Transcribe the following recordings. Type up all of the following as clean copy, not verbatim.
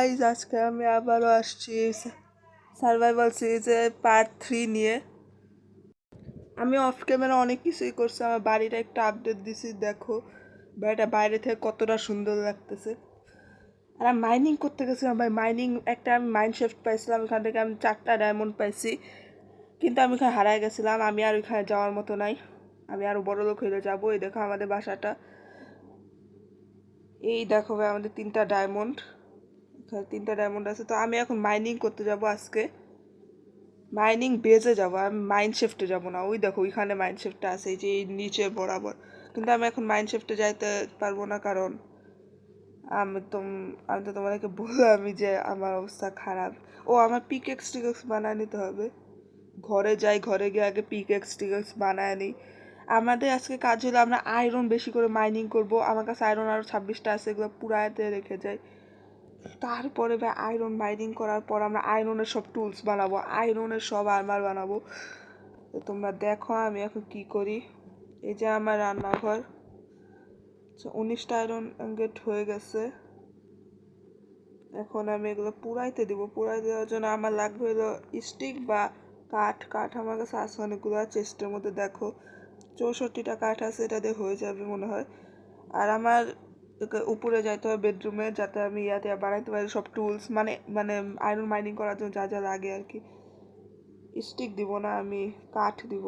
Guys আজকে আমি আবারও আসছি সার্ভাইভাল সিরিজের পার্ট 3 নিয়ে। আমি অফ ক্যামেরা অনেক কিছুই করছি, আমার বাড়িটা একটা আপডেট দিছি। দেখো বাড়িটা বাইরে থেকে কতটা সুন্দর লাগতেছে। আর আমি মাইনিং করতে গেছিলাম ভাই, আমি মাইন শেফট পাইছিলাম, ওখান থেকে আমি 4টা ডায়মন্ড পাইছি, কিন্তু আমি ওখানে হারাই গেছিলাম। আমি আর ওইখানে যাওয়ার মতো নাই, আমি আরও বড় লোক হয়ে যাবো। এই দেখো আমাদের বাসাটা, এই দেখো ভাই আমাদের 3টা ডায়মন্ড, এখানে 3টা ডায়মন্ড আছে। তো আমি এখন মাইনিং করতে যাব আজকে, মাইনিং বেজে যাবো, আমি মাইন শিফটে যাবো না। ওই দেখো ওইখানে মাইন শিফটটা আছে, এই যে এই নিচে বরাবর। কিন্তু আমি এখন মাইন শিফটে যাইতে পারবো না, কারণ আমি তো আমি তো তোমাদেরকে বললামই যে আমার অবস্থা খারাপ। ও আমার পিকেক্স টিকেক্স বানায় নিতে হবে, ঘরে যাই, ঘরে গিয়ে আগে পিকেক্স টিকেক্স বানায় নিই। আমাদের আজকে কাজ হলো আমরা আয়রন বেশি করে মাইনিং করব। আমার কাছে আয়রন আরও 26টা আছে, এগুলো পুরাতে রেখে যাই। তারপরে ভাই আয়রন মাইনিং করার পর আমরা আয়রনের সব টুলস বানাবো, আয়রনের সব আর্মার বানাবো। তো তোমরা দেখো আমি এখন কি করি। এই যে আমার রান্নাঘর, 19টা আয়রন গেট হয়ে গেছে। এখন আমি এগুলো পুরাইতে দিব। পুরাই দেওয়ার জন্য আমার লাগবে হলো স্টিক বা কাঠ। কাঠ আমার কাছে আছে অনেকগুলো, চেস্টের মধ্যে দেখো 64টা কাঠ আছে, এটা দিয়ে হয়ে যাবে মনে হয়। আর আমার উপরে যাইতে হবে বেডরুমে, যাতে আমি ইয়াতে বানাইতে পারি সব টুলস, মানে মানে আয়রন মাইনিং করার জন্য যা যা লাগে আর কি। স্টিক দিব না, আমি কাঠ দিব।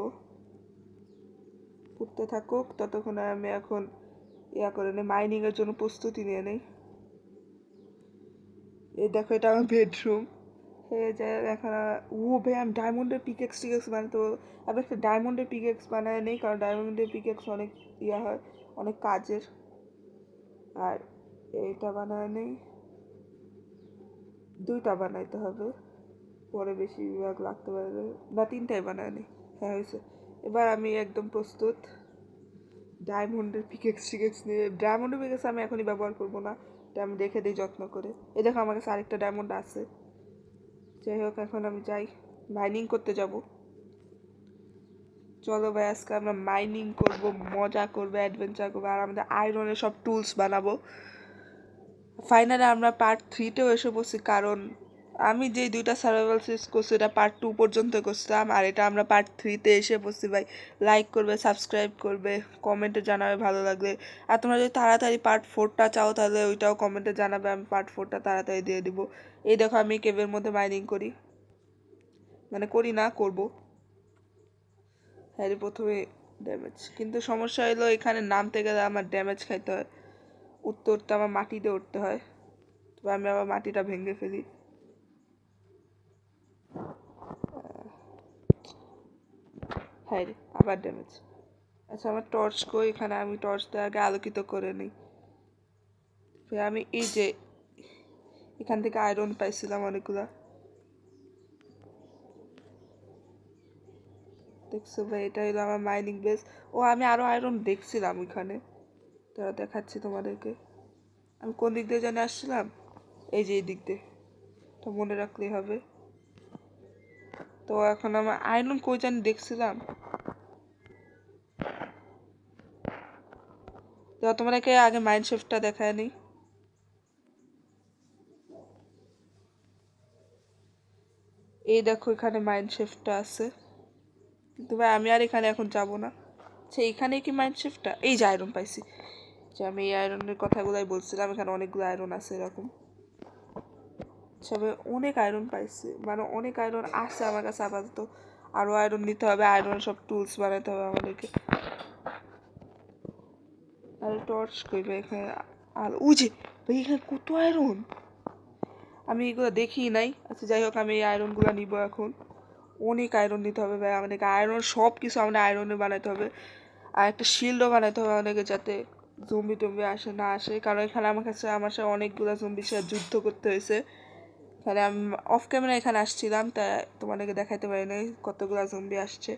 ফুটতে থাকুক, ততক্ষণে আমি এখন করে নিই, মাইনিংয়ের জন্য প্রস্তুতি নিয়ে নেই। এই দেখো এটা আমার বেডরুম হয়ে যায় এখন। ও ভাই আমি ডায়মন্ডের পিকেক্স টিকেক্স বানাতে, আমি একটা ডায়মন্ডের পিকেক্স বানায় নেই, কারণ ডায়মন্ডের পিকেক্স অনেক হয়, অনেক কাজের। আর এইটা বানায় নেই, 2টা বানাইতে হবে, পরে বেশি বিভাগ লাগতে পারবে না, 3টাই বানায় নেই। হ্যাঁ হয়েছে, এবার আমি একদম প্রস্তুত ডায়মন্ডের পিকেক্স টিকেক্স নিয়ে। ডায়মন্ডের পিকেক্স আমি এখনই ব্যবহার করবো না, এটা আমি রেখে দিই যত্ন করে। এই দেখো আমার কাছে আরেকটা ডায়মন্ড আছে। যাই হোক এখন আমি যাই, মাইনিং করতে যাব। চলো ভাই আজকে আমরা মাইনিং করব, মজা করবো, অ্যাডভেঞ্চার করবো, আর আমাদের আয়রনের সব টুলস বানাবো। ফাইনালি আমরা পার্ট 3তেও এসে বসছি, কারণ আমি যেই 2টা সার্ভাইভাল সিরিজ করছি এটা পার্ট 2 পর্যন্ত করছিলাম, আর এটা আমরা পার্ট 3তে এসে বসছি। ভাই লাইক করবে, সাবস্ক্রাইব করবে, কমেন্টে জানাবে ভালো লাগলে। আর তোমরা যদি তাড়াতাড়ি পার্ট 4টা চাও তাহলে ওইটাও কমেন্টে জানাবে, আমি পার্ট 4টা তাড়াতাড়ি দিয়ে দিব। এই দেখো আমি কেবের মধ্যে মাইনিং করি, মানে করি না, করব। হ্যাঁ প্রথমে ড্যামেজ, কিন্তু সমস্যা হলো এখানে নামতে গেলে আমার ড্যামেজ খাইতে হয়, উঠতে উঠতে আমার মাটিতে উঠতে হয়, তবে আমি আবার মাটিটা ভেঙে ফেলি। হ্যাঁ রে আবার ড্যামেজ। আচ্ছা আমার টর্চ কই, এখানে আমি টর্চটা আগে আলোকিত করে নিই। আমি এই যে এখান থেকে আয়রন পাইছিলাম অনেকগুলা, দেখছো ভাই, এটা হলো আমার মাইনিং বেস। ও আমি আরও আয়রন দেখছিলাম ওইখানে, তারা দেখাচ্ছি তোমাদেরকে। আমি কোন দিক দিয়ে জানি আসছিলাম, এই যে এই দিক দিয়ে, তো মনে রাখলেই হবে। তো এখন আমার আয়রন কই জানি দেখছিলাম, তো তোমাদেরকে আগে মাইন্ড শেফটটা দেখায় নিই। এই দেখো এখানে মাইন্ড শেফটটা আছে, কিন্তু ভাই আমি আর এখানে এখন যাব না। আচ্ছা এইখানে কি মাইন্ড শেফটটা, এই যে আয়রন পাইছি, যে আমি এই আয়রনের কথাগুলাই বলছিলাম, এখানে অনেকগুলো আয়রন আছে এরকম। আচ্ছা ভাই অনেক আয়রন পাইছি, মানে অনেক আয়রন আছে আমার কাছে আপাতত, আরও আয়রন নিতে হবে, আয়রনের সব টুলস বানাতে হবে আমাদেরকে। আর টর্চ করবে এখানে, আর ওই যে ভাই এখানে কত আয়রন, আমি এগুলো দেখি নাই। আচ্ছা যাই হোক আমি এই আয়রনগুলো নিব এখন, অনেক আয়রন নিতে হবে ভাই আমাদেরকে, আয়রন সব কিছু আমাদের আয়রনে বানাতে হবে। আর একটা শিল্ডও বানাতে হবে আমাদেরকে, যাতে জম্বি টম্বি আসে না আসে, কারণ এখানে আমার সাথে অনেকগুলো জম্বির সাথে যুদ্ধ করতে হয়েছে। এখানে আমি অফ ক্যামেরা এখানে আসছিলাম, তাই তোমাদেরকে দেখাতে পারি নাই কতগুলো জম্বি আসছে।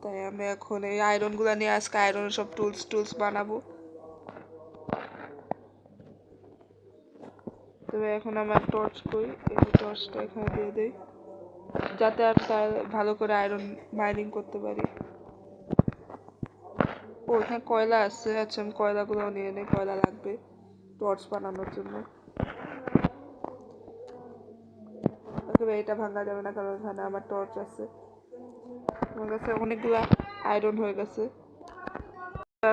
তাই আমি এখন এই আয়রনগুলো নিয়ে আজকে আয়রনের সব টুলস বানাবো। তবে এখন আমার টর্চ কই, এই টর্চটা এখানে দিয়ে দিই, যাতে আমি তার ভালো করে আয়রন মাইনিং করতে পারি। ও এখানে কয়লা আছে, আচ্ছা আমি কয়লাগুলো নিয়ে নিই, কয়লা লাগবে টর্চ বানানোর জন্য। এটা ভাঙা যাবে না, কারণ এখানে আমার টর্চ আছে। আমার কাছে অনেকগুলা আয়রন হয়ে গেছে।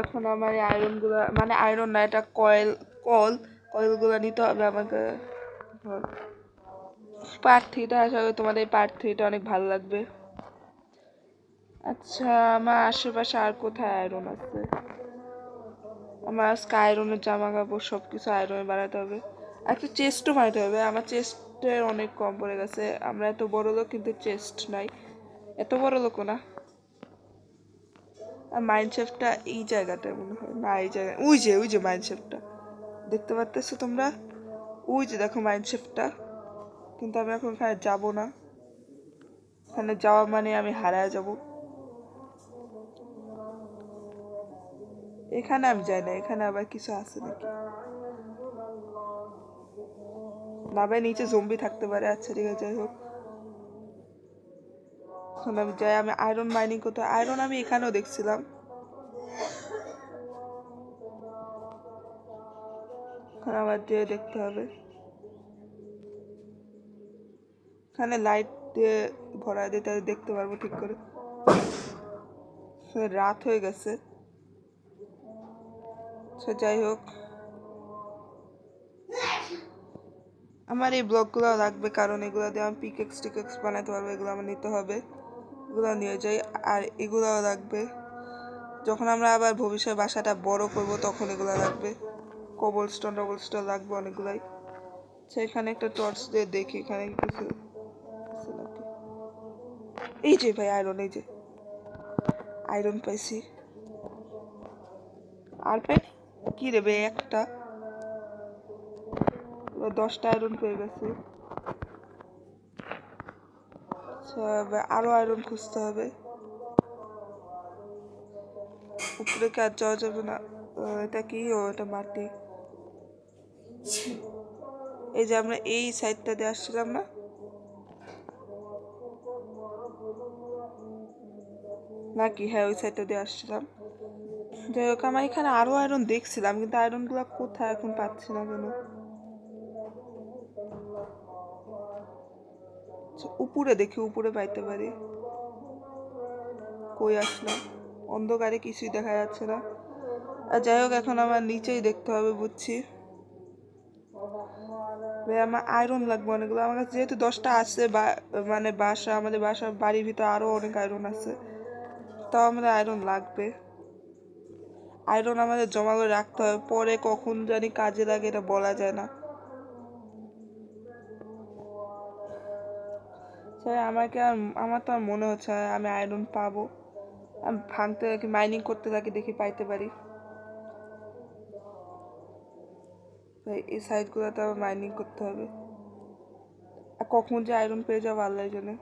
এখন আমার এই আয়রনগুলা, মানে আয়রন না, এটা কয়েলগুলো নিতে হবে আমাকে। পার্ট 3টা আশা করি তোমাদের এই পার্ট 3টা অনেক ভালো লাগবে। আচ্ছা, আমার আশেপাশে আর কোথায় আয়রন আছে? আমার আজকে আয়রনের জামা কাপড় সব কিছু আয়রনে বানাতে হবে। একটা চেস্টও বানাতে হবে, আমার চেস্টের অনেক কম পড়ে গেছে। আমরা এত বড় লোক কিন্তু চেস্ট নাই, এত বড় লোকও না। আর মাইনশেফটটা এই জায়গাটায় মনে হয় না, এই জায়গায় ওই যে মাইনশেফটটা দেখতে পাচ্তেছো তোমরা, ওই যে দেখো মাইনশেফটটা। কিন্তু আমি এখন ওখানে যাবো না, ওখানে যাওয়া মানে আমি হারায় যাব। এখানে আমি যাই না, এখানে আবার কিছু আছে নাকি? না ভাই, নিচে জম্বি থাকতে পারে। আচ্ছা ঠিক আছে, যাই হোক, এখন আমি যাই। আমি আয়রন মাইনিং করতে, আয়রন আমি এখানেও দেখছিলাম। এখন আবার দিয়ে দেখতে হবে। এখানে লাইট দিয়ে ভরা দিয়ে তাহলে দেখতে পারবো ঠিক করে। রাত হয়ে গেছে। আচ্ছা যাই হোক, আমার এই ব্লকগুলো লাগবে, কারণ এগুলো দিয়ে আমি টিকেক্স বানাতে পারবো। এগুলো আমার নিতে হবে, এগুলো নিয়ে যাই। আর এগুলোও লাগবে, যখন আমরা আবার ভবিষ্যতে বাসাটা বড় করব তখন এগুলো লাগবে। কবলস্টোন লাগবে অনেকগুলাই। আচ্ছা, এখানে একটা টর্চ দিয়ে দেখি এখানে কিছু আছে নাকি। এই যে ভাই আয়রন, এই যে আয়রন পাইছি। আর পাই কি রে ভাই, একটা 10টা আয়রন পেয়ে গেছে। আচ্ছা, আরো আয়রন খুঁজতে হবে। উপরে কি আর যাওয়া যাবে না? এটা কি? ও, এটা মাটি। এই যে আমরা এই সাইডটা দিয়ে আসছিলাম না? নাকি হ্যাঁ, ওই সাইডটা দিয়ে আসছিলাম। যাই হোক, আমার এখানে আরো আয়রন দেখছিলাম, কিন্তু আয়রনগুলো কোথায় এখন পাচ্ছি না কেন। উপরে দেখি, উপরে পাইতে পারি। কই আসলাম, অন্ধকারে কিছুই দেখা যাচ্ছে না। আর যাই হোক, এখন আমার নিচেই দেখতে হবে, বুঝছি। আমার আয়রন লাগবে অনেকগুলো। আমার কাছে যেহেতু 10টা আছে, মানে আমাদের বাড়ির ভিতরে আরো অনেক আয়রন আছে, তাও আমাদের আয়রন লাগবে। আয়রন আমাদের জমা করে রাখতে হবে, পরে কখন জানি কাজে লাগে এটা বলা যায় না। আমার তো আর মনে হচ্ছে আমি আয়রন পাবো। আমি ভাঙতে থাকি, মাইনিং করতে থাকি, দেখি পাইতে পারি। এই সাইডগুলোতে আবার মাইনিং করতে হবে। আর কখন যে আয়রন পেয়ে যাবো আল্লাহ জানে।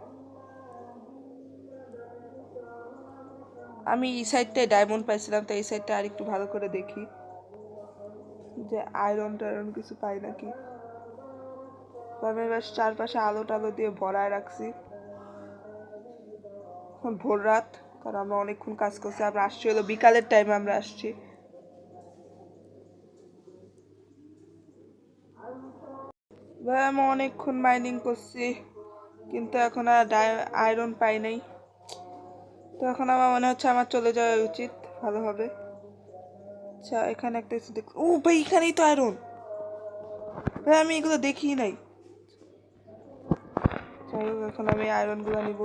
আমি এই সাইডটায় ডায়মন্ড পাইছিলাম, তো এই সাইডটা আর একটু ভালো করে দেখি যে আয়রন টায়রন কিছু পাই নাকি। আমি এবার চারপাশে আলো টালো দিয়ে ভরায় রাখছি। এখন ভোর রাত, কারণ আমরা অনেকক্ষণ কাজ করছি। আমরা আসছি হলো বিকালের টাইমে আমরা আসছি। ভাই আমি অনেকক্ষণ মাইনিং করছি, কিন্তু এখন আর আয়রন পাই নাই। তো এখন আমার মনে হচ্ছে আমার চলে যাওয়া উচিত, ভালো হবে। আচ্ছা, এখানে একটা কিছু দেখ, ও ভাই এখানেই তো আয়রন। ভাই আমি এগুলো দেখি নাই। যাই হোক, এখন আমি আয়রনগুলো নিব।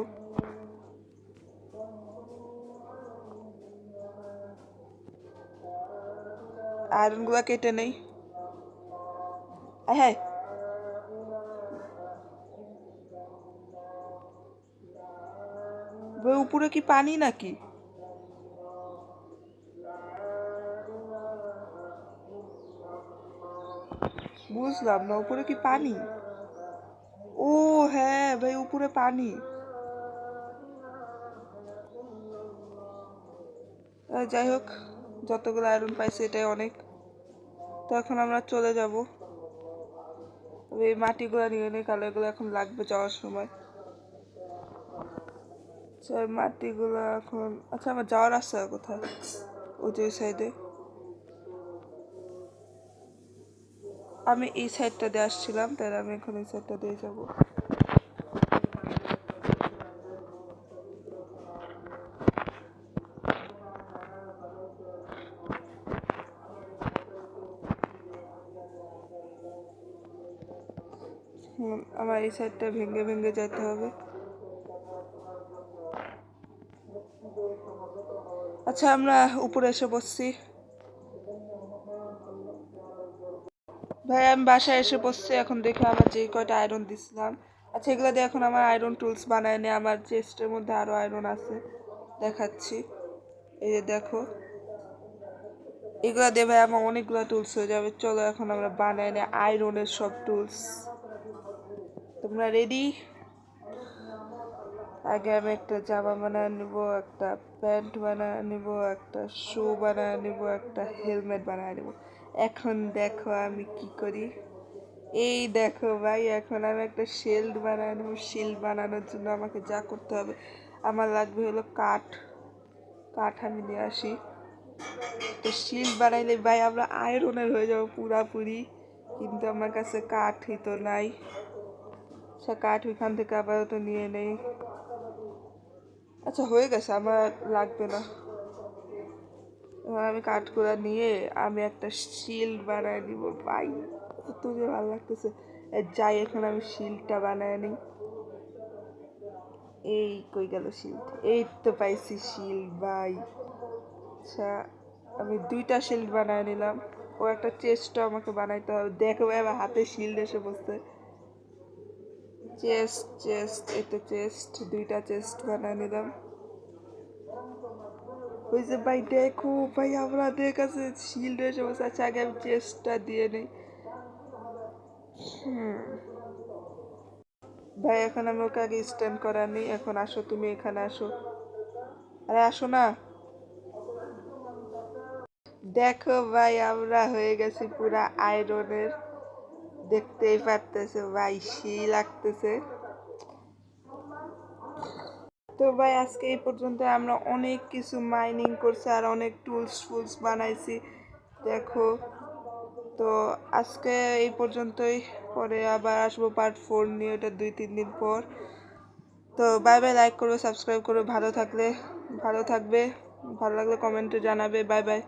আয়রনগুলো কেটে নেই। হ্যাঁ, ভাই উপরে কি পানি নাকি? বুঝলাম না, উপরে কি পানি? ও হ্যাঁ ভাই, উপরে পানি। যাই হোক, যতগুলো আয়রন পাইছি এটাই অনেক। তো এখন আমরা চলে যাব। এই মাটিগুলো নিয়ে নিই, কালো এগুলো এখন লাগবে যাওয়ার সময়। আচ্ছা, মাটিগুলো এখন, আচ্ছা আমার যাওয়ার রাস্তা কোথায়? ওই যে ওই সাইডে। আমি এই সাইডটা দিয়ে আসছিলাম, তাই আমি এখন এই সাইডটা দিয়ে যাবো। আমার এই সাইডটা ভেঙে ভেঙে যেতে হবে। আচ্ছা আমরা উপরে এসে বসছি। ভাই আমি বাসায় এসে বসছি, এখন দেখে আমার যে কয়টা আয়রন দিছিলাম, আচ্ছা এগুলো দিয়ে এখন আমার আয়রন টুলস বানায় নিয়ে আমার চেস্টের মধ্যে আরো আয়রন আছে, দেখাচ্ছি। এই যে দেখো, এগুলো দিয়ে ভাই আমার অনেকগুলো টুলস হয়ে যাবে। চলো এখন আমরা বানাই নিই আয়রনের সব টুলস। তোমরা রেডি? আগে আমি একটা জামা বানায় নিব, একটা প্যান্ট বানায় নিব, একটা শু বানায় নিব, একটা হেলমেট বানায় নিব। এখন দেখো আমি কি করি। এই দেখো ভাই, এখন আমি একটা শিল্ড বানায় নেব। শিল্ড বানানোর জন্য আমাকে যা করতে হবে, আমার লাগবে হলো কাঠ। কাঠ আমি নিয়ে আসি। তো শিল্ড বানাইলে ভাই আমরা আয়রনের হয়ে যাবো পুরাপুরি, কিন্তু আমার কাছে কাঠই তো নাই। আচ্ছা কাঠ ওইখান থেকে আপাতত নিয়ে নেই। আচ্ছা হয়ে গেছে, আমার লাগবে না। এবার আমি কাঠগুলা নিয়ে আমি একটা শিল্ড বানায় দিব ভাই, কত যে ভালো লাগতেছে। যাই এখন আমি শিল্ডটা বানায় নিই। এই কই গেল শিল্ড? এই তো পাইছি শিল্ড ভাই। আচ্ছা আমি দুইটা শিল্ড বানায় নিলাম। ও একটা চেস্টও আমাকে বানাইতে হবে। দেখো ভাই আমার হাতে শিল্ড এসে বসছে। চেস্ট চেস্ট, এই তো চেস্ট, দুইটা চেস্ট বানায় নিলাম। ওই যে ভাই দেখো ভাই আমাদের কাছে শিল্ড এসে বসে। আচ্ছা আগে আমি চেস্টটা দিয়ে নিই। ভাই এখন আমি ওকে আগে স্ট্যান্ড করা নিই। এখন আসো তুমি এখানে আসো। আরে আসো না। দেখো ভাই আমরা হয়ে গেছি পুরা আয়রনের, দেখতেই পারতেছে ভাই সেই লাগতেছে। তো ভাই আজকে এই পর্যন্ত আমরা অনেক কিছু মাইনিং করছি আর অনেক টুলস ফুলস বানাইছি, দেখো। তো আজকে এই পর্যন্তই, পরে আবার আসবো পার্ট 4 নিয়ে, ওটা 2-3 দিন পর। তো বাই বাই, লাইক করো, সাবস্ক্রাইব করো, ভালো থাকবে, ভালো লাগলে কমেন্টে জানাবে। Bye bye.